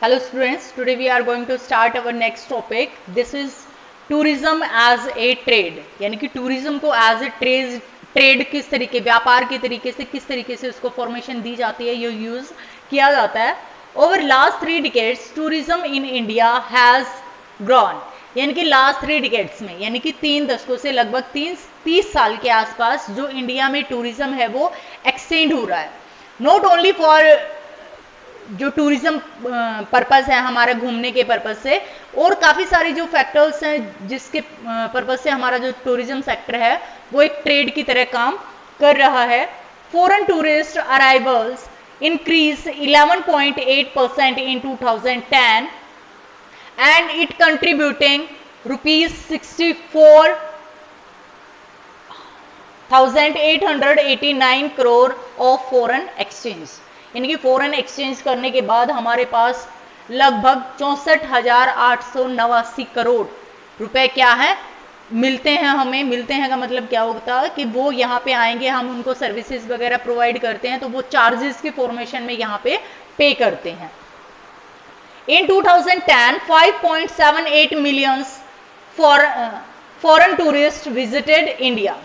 Hello students, today we are going to start our next topic. This is tourism as a trade. यानी कि tourism को as a trade किस तरीके, व्यापार के तरीके से किस तरीके से उसको फॉर्मेशन दी जाती है, ये यूज किया जाता है. Over last 3 decades, tourism in India has grown. यानी कि लास्ट 3 डिकेड्स में, यानी कि 3 दशकों से लगभग 30 साल के आसपास जो इंडिया में टूरिज्म है वो एक्सटेंड हो रहा है. नॉट ओनली फॉर जो टूरिज्म पर्पस है हमारा घूमने के पर्पस से, और काफ़ी सारे जो फैक्टर्स हैं जिसके पर्पस से हमारा जो टूरिज्म सेक्टर है वो एक ट्रेड की तरह काम कर रहा है. Foreign tourist arrivals increased 11.8% in 2010 and it contributing rupees 64,889 crore of foreign exchange. यानी कि फॉरेन एक्सचेंज करने के बाद हमारे पास लगभग 64,889 करोड़ रुपए क्या है मिलते हैं. हमें मिलते हैं का मतलब क्या होता है कि वो यहाँ पे आएंगे, हम उनको सर्विसेज वगैरह प्रोवाइड करते हैं तो वो चार्जेस के फॉर्मेशन में यहाँ पे पे करते हैं. इन 2010 5.78 million foreign tourist visited India.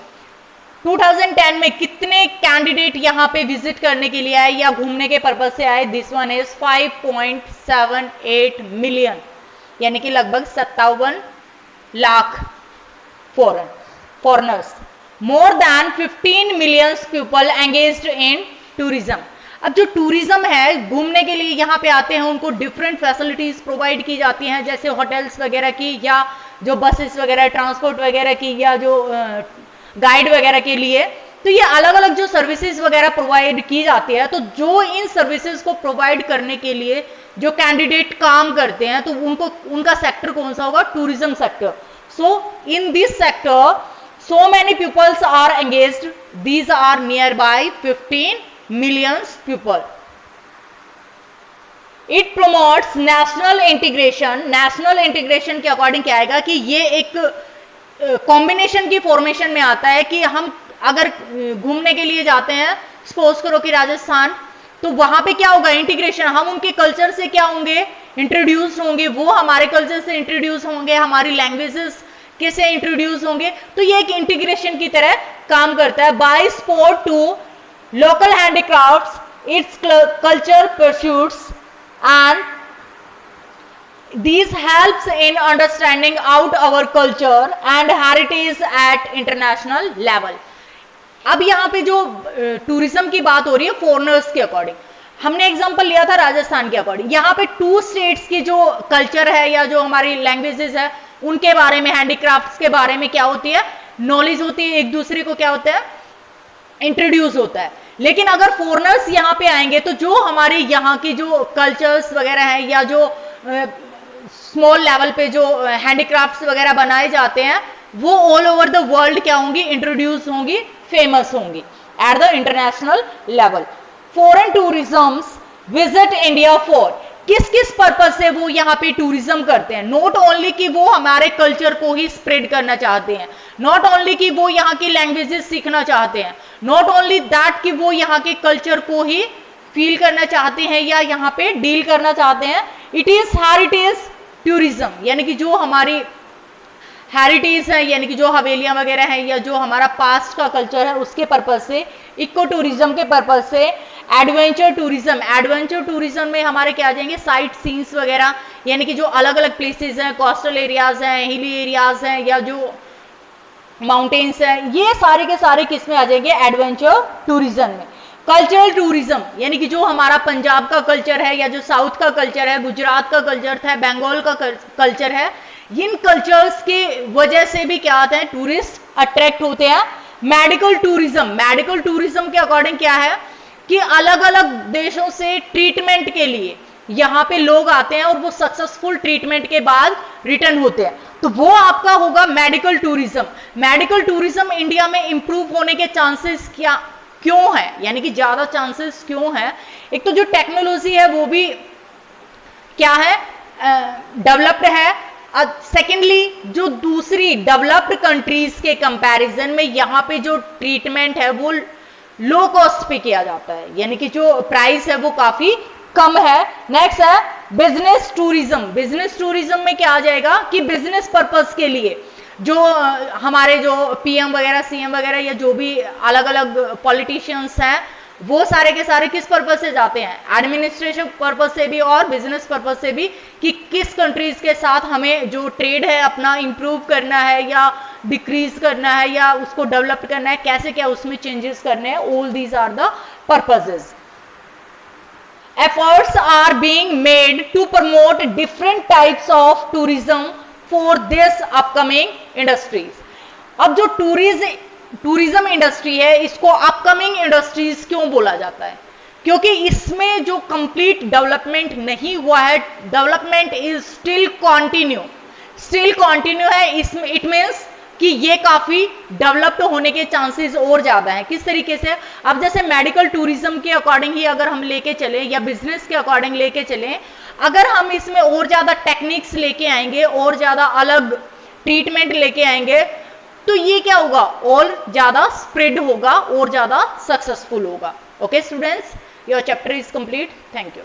2010 में कितने कैंडिडेट यहाँ पे विजिट करने के लिए आए या घूमने के पर्पज से आए? दिस वन इज 5.78 मिलियन, यानी कि लगभग 57 lakh foreigners. More than 15 million people engaged in tourism. अब जो टूरिज्म है घूमने के लिए यहाँ पे आते हैं उनको डिफरेंट फैसिलिटीज प्रोवाइड की जाती हैं, जैसे होटल्स वगैरह की या जो बसेस वगैरह ट्रांसपोर्ट वगैरह की या जो गाइड वगैरह के लिए. तो ये अलग अलग जो सर्विसेज वगैरह प्रोवाइड की जाती है, तो जो इन सर्विसेज को प्रोवाइड करने के लिए जो कैंडिडेट काम करते हैं तो उनका सेक्टर कौन सा होगा? Tourism sector. So in this sector, so many pupils are engaged. These are nearby 15 million people. It promotes national integration. National integration के अकॉर्डिंग क्या आएगा कि ये एक कॉम्बिनेशन की फॉर्मेशन में आता है कि हम अगर घूमने के लिए जाते हैं, सपोज करो कि राजस्थान, तो वहां पे क्या होगा? इंटीग्रेशन. हम उनके कल्चर से क्या होंगे? इंट्रोड्यूस होंगे, वो हमारे कल्चर से इंट्रोड्यूस होंगे, हमारी लैंग्वेजेस कैसे इंट्रोड्यूस होंगे. तो ये एक इंटीग्रेशन की तरह काम करता है. By support to local handicrafts, its culture pursuits and these helps in understanding out our culture and heritage at international level. अब यहाँ पे जो टूरिज्म की बात हो रही है फॉरेनर्स के अकॉर्डिंग, हमने एग्जांपल लिया था राजस्थान के अकॉर्डिंग. यहाँ पे 2 स्टेट्स की जो कल्चर है या जो हमारी लैंग्वेजेस है उनके बारे में, हैंडीक्राफ्ट्स के बारे में क्या होती है? नॉलेज होती है, एक दूसरे को क्या होता है? इंट्रोड्यूस होता है. लेकिन अगर फॉरेनर्स यहाँ पे आएंगे तो जो हमारे यहाँ की जो कल्चर्स वगैरह है या जो स्मॉल लेवल पे जो हैंडीक्राफ्ट्स वगैरह बनाए जाते हैं वो ऑल ओवर द वर्ल्ड क्या होंगी? इंट्रोड्यूस होंगी, फेमस होंगी at the international level. Foreign tourism visit India for, किस किस पर्पज से वो यहाँ पे टूरिज्म करते हैं? नॉट ओनली कि वो हमारे कल्चर को ही स्प्रेड करना चाहते हैं, नॉट ओनली कि वो यहाँ की लैंग्वेजेस सीखना चाहते हैं, नॉट ओनली दैट कि वो यहाँ के कल्चर को ही फील करना चाहते हैं या यहाँ पे डील करना चाहते हैं. इट इज हेरिटेज टूरिज्म, यानी कि जो हमारी हेरिटेज है, यानी कि जो हवेलियां वगैरह हैं या जो हमारा पास्ट का कल्चर है उसके पर्पज से, इको टूरिज्म के पर्पज से. एडवेंचर टूरिज्म, एडवेंचर टूरिज्म में हमारे क्या आ जाएंगे? साइट सीन्स वगैरह, यानी कि जो अलग अलग प्लेसेस हैं, कोस्टल एरियाज हैं, हिली एरियाज हैं या जो माउंटेन्स हैं, ये सारे के सारे किस में आ जाएंगे? एडवेंचर टूरिज्म में. कल्चरल टूरिज्म, यानी कि जो हमारा पंजाब का कल्चर है या जो साउथ का कल्चर है, गुजरात का कल्चर है, बंगाल का कल्चर है, इन कल्चर्स के वजह से भी क्या आता है? टूरिस्ट अट्रैक्ट होते हैं. मेडिकल टूरिज्म, मेडिकल टूरिज्म के अकॉर्डिंग क्या है कि अलग अलग देशों से ट्रीटमेंट के लिए यहाँ पे लोग आते हैं और वो सक्सेसफुल ट्रीटमेंट के बाद रिटर्न होते हैं, तो वो आपका होगा medical tourism. Medical tourism India में इंप्रूव होने के चांसेस क्यों है, यानी कि ज्यादा चांसेस क्यों है? एक तो जो टेक्नोलॉजी है वो भी क्या है? डेवलप्ड है. सेकेंडली जो दूसरी डेवलप्ड कंट्रीज के कंपैरिजन में यहाँ पे जो ट्रीटमेंट है वो लो कॉस्ट पे किया जाता है, यानी कि जो प्राइस है वो काफी कम है. नेक्स्ट है बिजनेस टूरिज्म। बिजनेस टूरिज्म में क्या आ जाएगा कि बिजनेस पर्पस के लिए जो हमारे जो पीएम वगैरह, सीएम वगैरह या जो भी अलग अलग पॉलिटिशियंस हैं, वो सारे के सारे किस पर्पस से जाते हैं? एडमिनिस्ट्रेशन पर्पस से भी और बिजनेस पर्पस से भी, कि किस कंट्रीज के साथ हमें जो ट्रेड है अपना इंप्रूव करना है या डिक्रीज करना है या उसको डेवलप करना है, कैसे क्या उसमें चेंजेस करने हैं। All these are the purposes. Efforts are being made to promote different types of tourism for this upcoming industries। अब जो टूरिज्म इंडस्ट्री है, इसको अपकमिंग इंडस्ट्रीज क्यों बोला जाता है? क्योंकि इसमें जो कंप्लीट डेवलपमेंट नहीं हुआ है, डेवलपमेंट इज स्टिल कॉन्टिन्यू है। इसमें इट मीन्स कि ये काफी डेवलप्ड होने के चांसेस और ज्यादा हैं। किस तरीके से? अब जैसे मेडिकल टूरिज्म के अकॉर्डिंग ही अगर हम लेके चले या बिजनेस के अकॉर्डिंग लेके चले, अगर हम इसमें और ज्यादा टेक्निक्स लेके आएंगे और ज्यादा अलग ट्रीटमेंट लेके आएंगे, तो ये क्या होगा? और ज्यादा स्प्रेड होगा और ज्यादा सक्सेसफुल होगा। Okay students, your chapter is complete. Thank you.